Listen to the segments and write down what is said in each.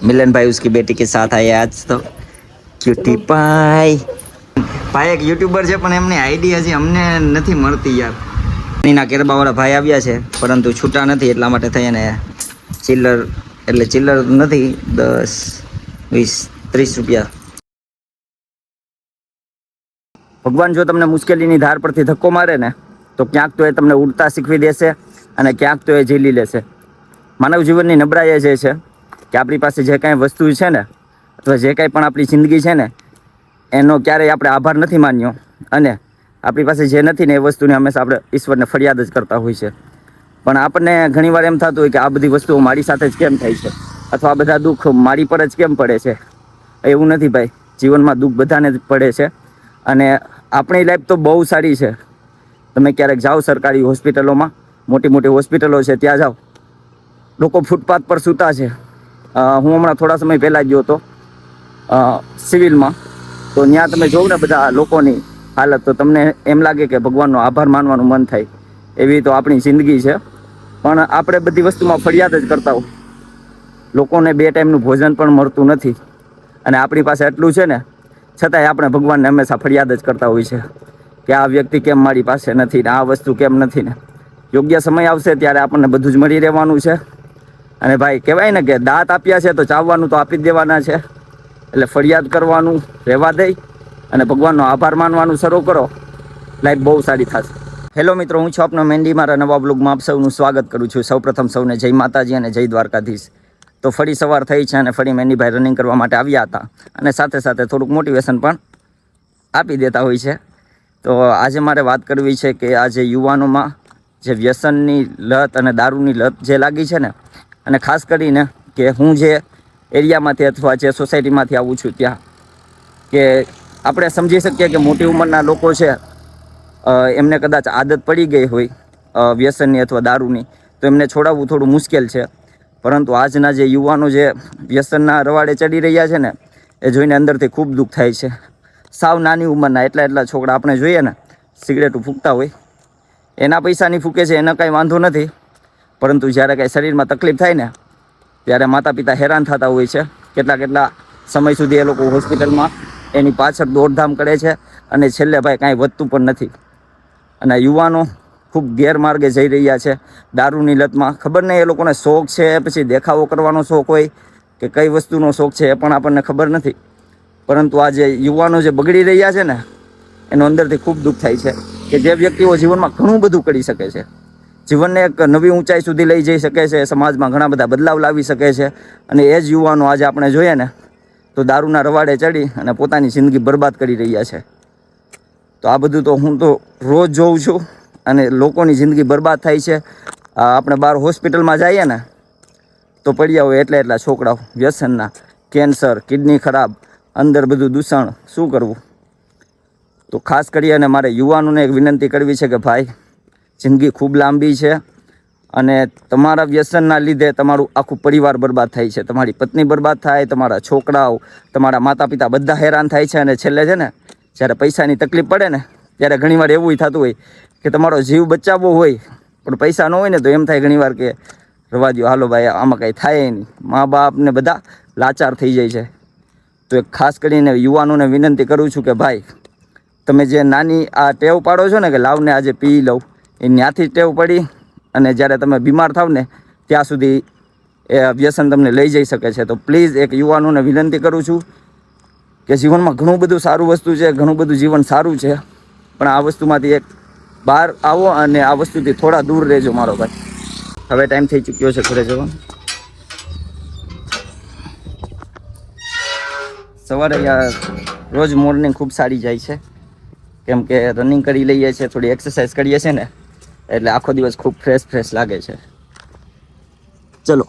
मिलन भाई उसकी बेटी के साथ आए आज तो क्यूटी पाई भाई एक यूट्यूबर છે પણ એમની આઈડી હજી અમને નથી મળતી યાર. એના કેરબાવાળા ભાઈ આવ્યા છે પરંતુ છૂટા નથી એટલા માટે થઈને ચિલ્લર એટલે ચિલ્લર નથી 10 20 30 રૂપિયા. ભગવાન જો તમને મુશ્કેલીની ધાર પરથી ધક્કો મારે ને તો ક્યાંક તો એ તમને ઉડતા શીખવી દેશે અને ક્યાંક તો એ ઝીલી લેશે. માનવ જીવનની નબળાઈ એ છે કે આપણી પાસે જે કાંઈ વસ્તુ છે ને અથવા જે કાંઈ પણ આપણી જિંદગી છે ને એનો ક્યારેય આપણે આભાર નથી માન્યો અને આપણી પાસે જે નથી ને એ વસ્તુને હંમેશા આપણે ઈશ્વરને ફરિયાદ જ કરતા હોય છે. પણ આપણને ઘણીવાર એમ થતું હોય કે આ બધી વસ્તુઓ મારી સાથે જ કેમ થાય છે અથવા આ બધા દુઃખ મારી પર જ કેમ પડે છે. એવું નથી ભાઈ, જીવનમાં દુઃખ બધાને જ પડે છે અને આપણી લાઈફ તો બહુ સારી છે. તમે ક્યારેક જાઓ સરકારી હોસ્પિટલોમાં, મોટી મોટી હોસ્પિટલો છે ત્યાં જાઓ, લોકો ફૂટપાથ પર સૂતા છે. હું હમણાં થોડા સમય પહેલાં ગયો હતો સિવિલમાં, તો ત્યાં તમે જોઉં ને બધા લોકોની હાલત તો તમને એમ લાગે કે ભગવાનનો આભાર માનવાનું મન થાય. એવી તો આપણી જિંદગી છે. પણ આપણે બધી વસ્તુમાં ફરિયાદ જ કરતા હોય. લોકોને 2 ટાઈમનું ભોજન પણ મળતું નથી અને આપણી પાસે એટલું છે ને છતાંય આપણે ભગવાનને હંમેશા ફરિયાદ જ કરતા હોય છે કે આ વ્યક્તિ કેમ મારી પાસે નથી ને આ વસ્તુ કેમ નથી ને. યોગ્ય સમય આવશે ત્યારે આપણને બધું જ મળી રહેવાનું છે. અને ભાઈ કહેવાય ને કે દાંત આપ્યા છે તો ચાવવાનું તો આપી જ દેવાના છે. એટલે ફરિયાદ કરવાનું રહેવા દઈ અને ભગવાનનો આભાર માનવાનું શરૂ કરો, લાઈફ બહુ સારી થશે. હેલો મિત્રો, હું છું આપનો મેન્ડી. મારા નવા બ્લોગમાં આપ સૌનું સ્વાગત કરું છું. સૌપ્રથમ સૌને જય માતાજી અને જય દ્વારકાધીશ. તો ફરી સવાર થઈ છે અને ફરી મેન્ડીભાઈ રનિંગ કરવા માટે આવ્યા હતા અને સાથે સાથે થોડુંક મોટિવેશન પણ આપી દેતા હોય છે. તો આજે મારે વાત કરવી છે કે આજે યુવાનોમાં જે વ્યસનની લત અને દારૂની લત જે લાગી છે ને, અને ખાસ કરીને કે હું જે એરિયામાંથી અથવા જે સોસાયટીમાંથી આવું છું ત્યાં કે આપણે સમજી શકીએ કે મોટી ઉંમરના લોકો છે, એમને કદાચ આદત પડી ગઈ હોય વ્યસનની અથવા દારૂની, તો એમને છોડાવવું થોડું મુશ્કેલ છે. પરંતુ આજના જે યુવાનો જે વ્યસનના રવાડે ચડી રહ્યા છે ને, એ જોઈને અંદરથી ખૂબ દુઃખ થાય છે. સાવ નાની ઉંમરના એટલા છોકરા આપણે જોઈએ ને સિગરેટો ફૂંકતા હોય, એના પૈસાની ફૂંકે છે એનો કાંઈ વાંધો નથી, પરંતુ જ્યારે કાંઈ શરીરમાં તકલીફ થાય ને ત્યારે માતા પિતા હેરાન થતા હોય છે. કેટલા સમય સુધી એ લોકો હોસ્પિટલમાં એની પાછળ દોડધામ કરે છે અને છેલ્લે ભાઈ કાંઈ વધતું પણ નથી. અને યુવાનો ખૂબ ગેરમાર્ગે જઈ રહ્યા છે દારૂની લતમાં. ખબર નહીં એ લોકોને શોખ છે પછી દેખાવો કરવાનો શોખ હોય કે કઈ વસ્તુનો શોખ છે એ પણ આપણને ખબર નથી. પરંતુ આ જે યુવાનો જે બગડી રહ્યા છે ને, એનો અંદરથી ખૂબ દુઃખ થાય છે કે જે વ્યક્તિઓ જીવનમાં ઘણું બધું કરી શકે છે, જીવનને એક નવી ઊંચાઈ સુધી લઈ જઈ શકે છે, સમાજમાં ઘણા બધા બદલાવ લાવી શકે છે, અને એ જ યુવાનો આજે આપણે જોઈએ ને તો દારૂના રવાડે ચડી અને પોતાની જિંદગી બરબાદ કરી રહ્યા છે. તો આ બધું તો હું તો રોજ જોઉં છું અને લોકોની જિંદગી બરબાદ થાય છે. આપણે બહાર હોસ્પિટલમાં જઈએ ને તો પડ્યા હોય એટલા છોકરાઓ વ્યસનના, કેન્સર, કિડની ખરાબ, અંદર બધું દૂષણ. શું કરવું? તો ખાસ કરી અને મારે યુવાનોને એક વિનંતી કરવી છે કે ભાઈ, જિંદગી ખૂબ લાંબી છે અને તમારા વ્યસનના લીધે તમારું આખું પરિવાર બરબાદ થાય છે. તમારી પત્ની બરબાદ થાય, તમારા છોકરાઓ, તમારા માતા પિતા બધા હેરાન થાય છે. અને છેલ્લે છે ને જ્યારે પૈસાની તકલીફ પડે ને ત્યારે ઘણીવાર એવું થતું હોય કે તમારો જીવ બચાવવો હોય પણ પૈસા ન હોય ને તો એમ થાય ઘણીવાર કે રવા દો, હાલો ભાઈ, આમાં કાંઈ થાય નહીં. મા બાપને બધા લાચાર થઈ જાય છે. તો એક ખાસ કરીને યુવાનોને વિનંતી કરું છું કે ભાઈ, તમે જે નાની આ ટેવ પાડો છો ને કે લાવને આજે પી લઉં, એ ત્યાંથી ટેવ પડી અને જ્યારે તમે બીમાર થાવ ને ત્યાં સુધી એ વ્યસન તમને લઈ જઈ શકે છે. તો પ્લીઝ એક યુવાનોને વિનંતી કરું છું કે જીવનમાં ઘણું બધું સારું વસ્તુ છે, ઘણું બધું જીવન સારું છે, પણ આ વસ્તુમાંથી એક બહાર આવો અને આ વસ્તુથી થોડા દૂર રહેજો મારો ભાઈ. હવે ટાઈમ થઈ ચૂક્યો છે ઘરે જવાનો. સવારે રોજ મોર્નિંગ ખૂબ સારી જાય છે, કેમ કે રનિંગ કરી લઈએ છીએ, થોડી એક્સરસાઇઝ કરીએ છીએ ને એટલે આખો દિવસ ખૂબ ફ્રેશ લાગે છે. ચલો.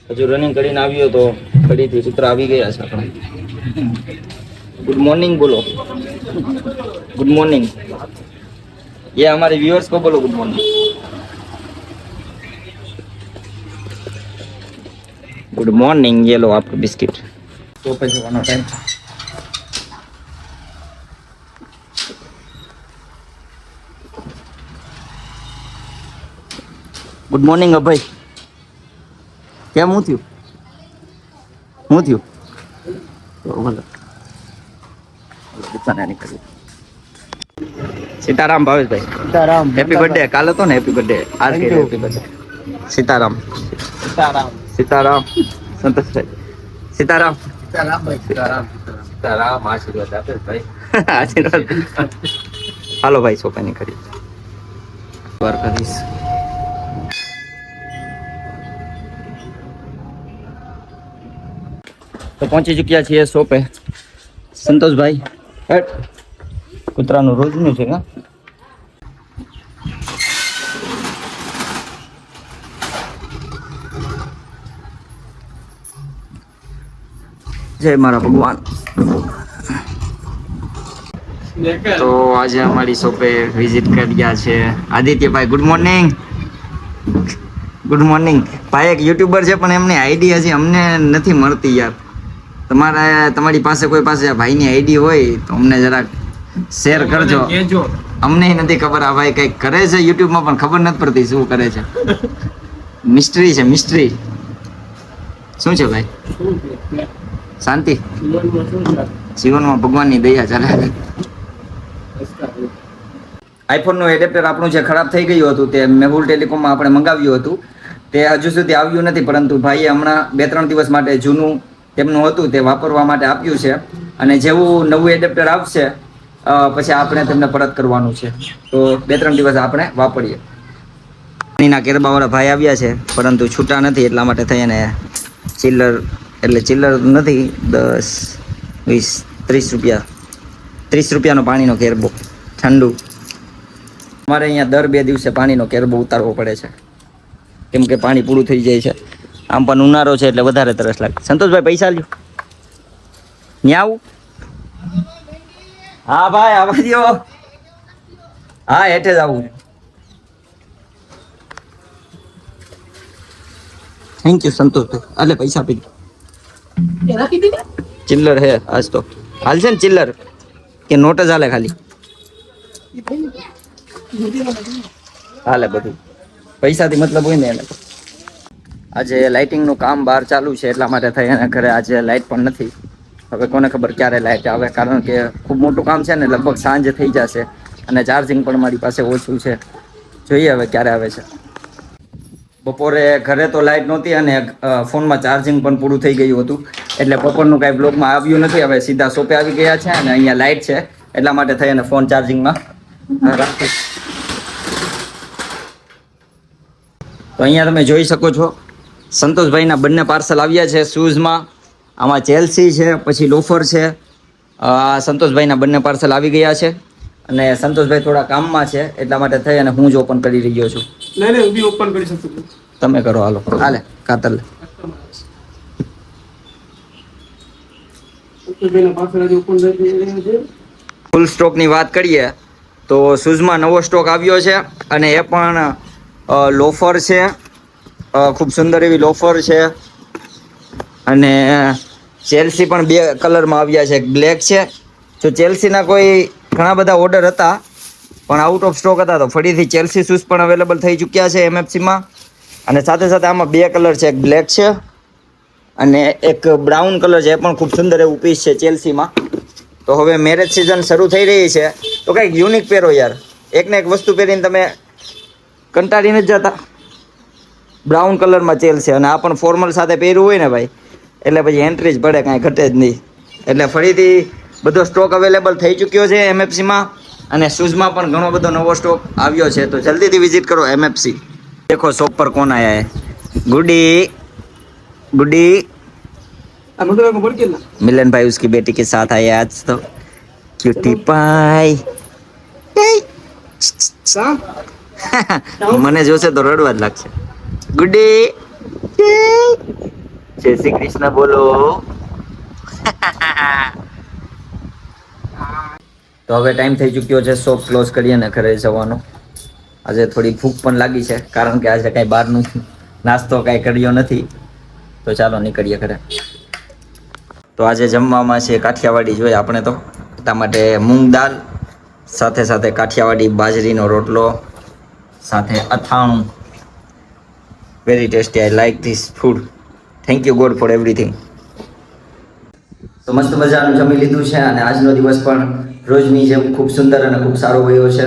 હજુ રનિંગ કરીને આવ્યો તો ફરીથી કૂતરા આવી ગયા છે આપણે. ગુડ મોર્નિંગ બોલો. ગુડ મોર્निंग. ये हमारे व्यूअर्स को बोलो गुड मॉर्निंग. Good morning. ये लो आपका बिस्किट. तो पे जવાનો ટાઈમ. Good morning Abhay. કેમ હું થયું? હું થયું? ભલે સીતારામ ભાવેશભાઈ. સીતારામ. Happy birthday. કાલે હતો ને હેપી બર્થડે. આજ કે હેપી બર્થડે. સીતારામ. સીતારામ. સીતારામ. સંતોષભાઈ. સીતારામ. સીતારામ ભાઈ. સીતારામ. સીતારામ. આશીર્વાદ આપે ભાઈ. આશીર્વાદ. હાલો ભાઈ સોપાની કરી વાર કરીશ. તો પહોંચી ચૂક્યા છીએ શોપે. સંતોષભાઈ હેટ કૂતરાનું રોજનું છે હા. જય મારા ભગવાન. તો આજે અમારી શોપે વિઝિટ કર્યા છે Adityabhai. Good morning. Good morning. ભાઈ એક યુટ્યુબર છે પણ એમની આઈડી હજી અમને નથી મળતી યાર. તમારી પાસે કોઈ પાસે ભાઈની આઈડી હોય તો અમને જરાક શેર કરજો. અમને નથી ખબર આ ભાઈ કંઈક કરે છે યુટ્યુબમાં પણ ખબર નથી પડતી શું કરે છે. મિસ્ટ્રી છે મિસ્ટ્રી. શું છે ભાઈ? શાંતિ જીવનમાં ભગવાનની દયા ચાલે. આઈફોનનું એડેપ્ટર આપણું જે ખરાબ થઈ ગયું હતું તે મેહુલ ટેલિકોમમાં આપણે મંગાવ્યું હતું તે હજુ સુધી આવ્યું નથી, પરંતુ ભાઈએ હમણાં 2-3 દિવસ માટે જૂનું તેમનું હતું તે વાપરવા માટે આપ્યું છે અને જેવું નવું એડેપ્ટર આવશે પછી આપણે તેમને પરત કરવાનું છે. તો 2-3 દિવસ આપણે વાપરીએ. પાણીના કેરબાવાળા ભાઈ આવ્યા છે પરંતુ છૂટા નથી એટલા માટે થઈને ચિલ્લર એટલે ચિલ્લર નથી 10, 20, 30 રૂપિયા 30 રૂપિયાનો પાણીનો કેરબો ઠંડુ. અમારે અહીંયા દર 2 દિવસે પાણીનો કેરબો ઉતારવો પડે છે કેમ કે પાણી પૂરું થઈ જાય છે. આમ પણ ઉનાળો છે એટલે વધારે તરસ લાગે. સંતોષભાઈ પૈસા લ્યો. ન્યા આવું? હા ભાઈ આવવા દ્યો. હા હેઠે જ આવું. થેન્ક યુ સંતોષભાઈ. એટલે પૈસા આપી દો. ચિલ્લર હે આજ તો હાલ છે ને ચિલ્લર કે નોટ જ હાલે ખાલી? હાલે બધું પૈસાથી મતલબ હોય ને એને. આજે લાઇટિંગનું કામ બહાર ચાલુ છે એટલા માટે થઈ અને ઘરે આજે લાઇટ પણ નથી. હવે કોને ખબર ક્યારે લાઇટ આવે, કારણ કે ખૂબ મોટું કામ છે ને લગભગ સાંજે થઈ જશે અને ચાર્જિંગ પણ મારી પાસે ઓછું છે. જોઈએ હવે ક્યારે આવે છે. બપોરે ઘરે તો લાઇટ નહોતી અને ફોનમાં ચાર્જિંગ પણ પૂરું થઈ ગયું હતું એટલે બપોરનું કાંઈ બ્લોગમાં આવ્યું નથી. હવે સીધા શોપે આવી ગયા છે અને અહીંયા લાઇટ છે એટલા માટે થઈ અને ફોન ચાર્જિંગમાં રાખીશ. તો અહીંયા તમે જોઈ શકો છો સંતોષભાઈના બંને પાર્સલ આવ્યા છે શૂઝમાં. આમાં ચેલ્સી છે પછી લોફર છે. સંતોષભાઈના બંને પાર્સલ આવી ગયા છે અને સંતોષભાઈ થોડા કામમાં છે એટલા માટે થઈ અને હું જ ઓપન કરી રહ્યો છું. નહીં હું બી ઓપન કરી શકું છું. તમે કરો હાલો. હાલે કાતર લે. ફૂલ સ્ટોકની વાત કરીએ તો શૂઝમાં નવો સ્ટોક આવ્યો છે અને એ પણ લોફર છે. ખૂબ સુંદર એવી લોફર છે અને ચેલ્સી પણ 2 કલરમાં આવ્યા છે. બ્લેક છે. જો ચેલ્સીના કોઈ ઘણા બધા ઓર્ડર હતા પણ આઉટ ઓફ સ્ટોક હતા તો ફરીથી ચેલ્સી શૂઝ પણ અવેલેબલ થઈ ચૂક્યા છે MFCમાં. અને સાથે સાથે આમાં 2 કલર છે, એક બ્લેક છે અને એક બ્રાઉન કલર છે. એ પણ ખૂબ સુંદર એવું પીસ છે ચેલ્સીમાં. તો હવે મેરેજ સિઝન શરૂ થઈ રહી છે તો કંઈક યુનિક પહેરો યાર. એકને એક વસ્તુ પહેરીને તમે કંટાળી નથી જતા? બ્રાઉન કલરમાં ચેલ્સી અને આ પણ ફોર્મલ સાથે પહેર્યું હોય ને ભાઈ એટલે પછી એન્ટ્રી જ પડે, કાંઈ ઘટે જ નહીં. એટલે ફરીથી બધો સ્ટોક અવેલેબલ થઈ ચૂક્યો છે MFCમાં અને શૂઝમાં પણ ઘણો બધો નવો સ્ટોક આવ્યો છે. તો જલ્દીથી વિઝિટ કરો MFC. देखो शॉप पर कौन आया है? गुडी गुडी मिलन भाई उसकी बेटी के साथ आए आज तो क्यूटी पाई. મને જોશે તો રડવા જ લાગશે. ગુડી જય શ્રી કૃષ્ણ બોલો. તો હવે ટાઈમ થઈ ચૂક્યો છે શોપ ક્લોઝ કરીએ ને ઘરે જવાનો. આજે થોડી ભૂખ પણ લાગી છે કારણ કે આજે કાંઈ બહારનું નાસ્તો કાંઈ કર્યો નથી. તો ચાલો નીકળીએ ઘરે. તો આજે જમવામાં છે કાઠિયાવાડી જોઈએ આપણે તો. એટલા માટે મૂંગ દાળ સાથે સાથે કાઠિયાવાડી બાજરીનો રોટલો સાથે અથાણું very tasty. I like this food. Thank you God for everything. તો મસ્ત મજાનું જમી લીધું છે અને આજનો દિવસ પણ રોજની જેમ ખૂબ સુંદર અને ખૂબ સારો ગયો છે.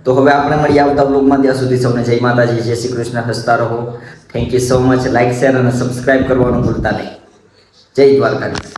તો હવે આપણે મળીએ આવતા બ્લોગમાં. ત્યાં સુધી સૌને જય માતાજી, જય શ્રી કૃષ્ણ, હસતા રહો. Thank you so much. Like, share અને સબસ્ક્રાઇબ કરવાનું ભૂલતા નહીં. જય દ્વારકાધીશ.